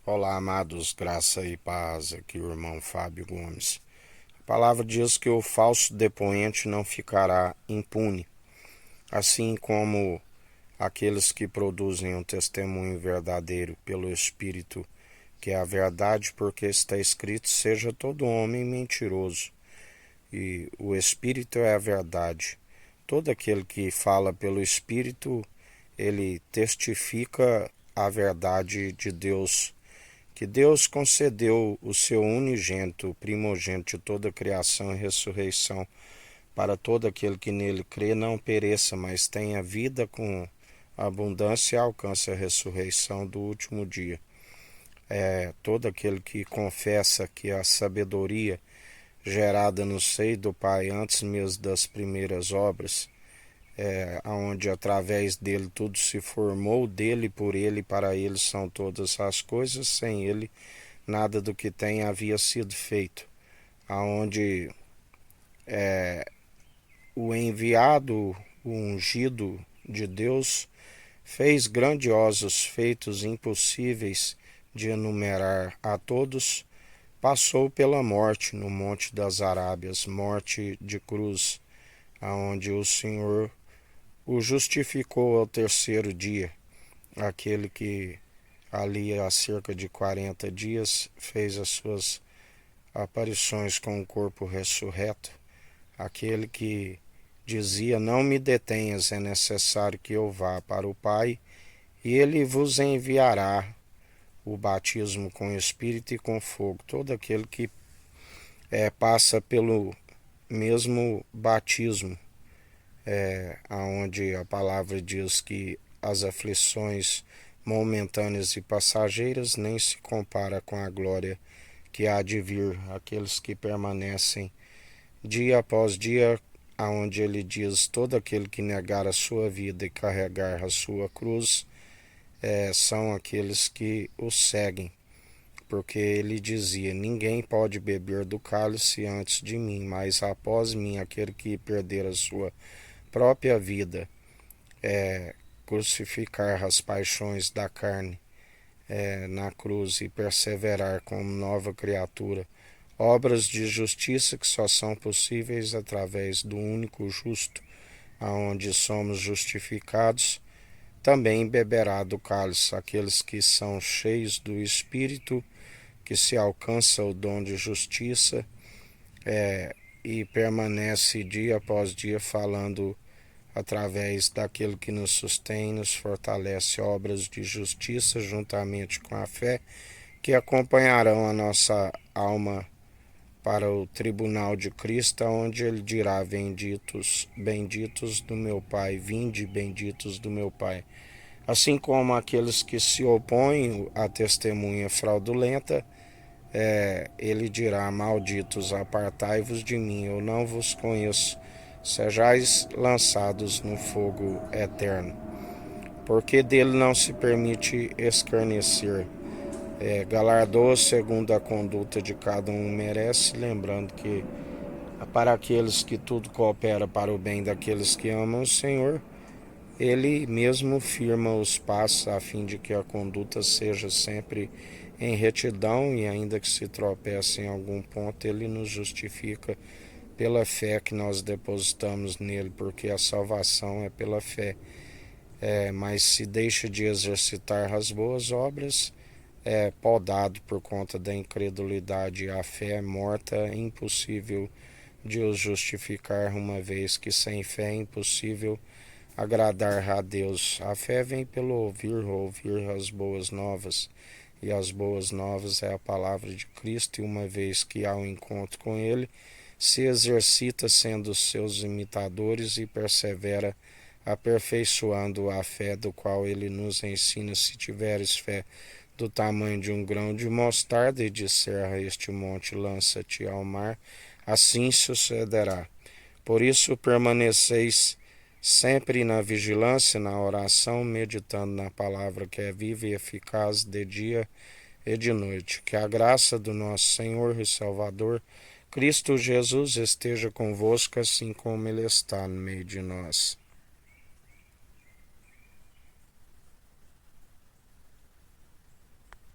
Olá, amados, graça e paz, aqui o irmão Fábio Gomes. A palavra diz que o falso depoente não ficará impune, assim como aqueles que produzem um testemunho verdadeiro pelo Espírito, que é a verdade, porque está escrito: seja todo homem mentiroso, e o Espírito é a verdade. Todo aquele que fala pelo Espírito, ele testifica a verdade de Deus, que Deus concedeu o seu unigênito, o primogênito de toda a criação e ressurreição, para todo aquele que nele crê não pereça, mas tenha vida com abundância e alcance a ressurreição do último dia. Todo aquele que confessa que a sabedoria gerada no seio do Pai antes mesmo das primeiras obras, onde através dele tudo se formou, dele, por ele e para ele são todas as coisas, sem ele nada do que tem havia sido feito, aonde o enviado, o ungido de Deus, fez grandiosos feitos impossíveis de enumerar a todos, passou pela morte no Monte das Arábias, morte de cruz, aonde o Senhor o justificou ao terceiro dia, aquele que ali há cerca de 40 dias fez as suas aparições com o corpo ressurreto, aquele que dizia: não me detenhas, é necessário que eu vá para o Pai, e ele vos enviará o batismo com Espírito e com fogo. Todo aquele que passa pelo mesmo batismo, aonde a palavra diz que as aflições momentâneas e passageiras nem se compara com a glória que há de vir. Aqueles que permanecem dia após dia, aonde ele diz: todo aquele que negar a sua vida e carregar a sua cruz, são aqueles que o seguem, porque ele dizia: ninguém pode beber do cálice antes de mim, mas após mim aquele que perder a sua própria vida, crucificar as paixões da carne na cruz e perseverar como nova criatura, obras de justiça que só são possíveis através do único justo, aonde somos justificados, também beberá do cálice. Aqueles que são cheios do Espírito, que se alcança o dom de justiça, e permanece dia após dia falando através daquele que nos sustém, nos fortalece, obras de justiça juntamente com a fé, que acompanharão a nossa alma para o tribunal de Cristo, onde ele dirá: benditos, benditos do meu Pai, vinde, benditos do meu Pai. Assim como aqueles que se opõem à testemunha fraudulenta, ele dirá: malditos, apartai-vos de mim, eu não vos conheço, sejais lançados no fogo eterno. Porque dele não se permite escarnecer, galardoa segundo a conduta de cada um merece, lembrando que para aqueles que tudo coopera para o bem daqueles que amam o Senhor, ele mesmo firma os passos a fim de que a conduta seja sempre em retidão, e ainda que se tropece em algum ponto, ele nos justifica pela fé que nós depositamos nele, porque a salvação é pela fé. Mas se deixa de exercitar as boas obras, é podado por conta da incredulidade. A fé é morta, é impossível de os justificar, uma vez que sem fé é impossível agradar a Deus. A fé vem pelo ouvir as boas novas, e as boas novas é a palavra de Cristo, e uma vez que há um encontro com ele, se exercita sendo seus imitadores e persevera aperfeiçoando a fé, do qual ele nos ensina: se tiveres fé do tamanho de um grão de mostarda, e disser a este monte: lança-te ao mar, assim sucederá. Por isso permaneceis sempre na vigilância, na oração, meditando na palavra que é viva e eficaz de dia e de noite. Que a graça do nosso Senhor e Salvador, Cristo Jesus, esteja convosco, assim como ele está no meio de nós.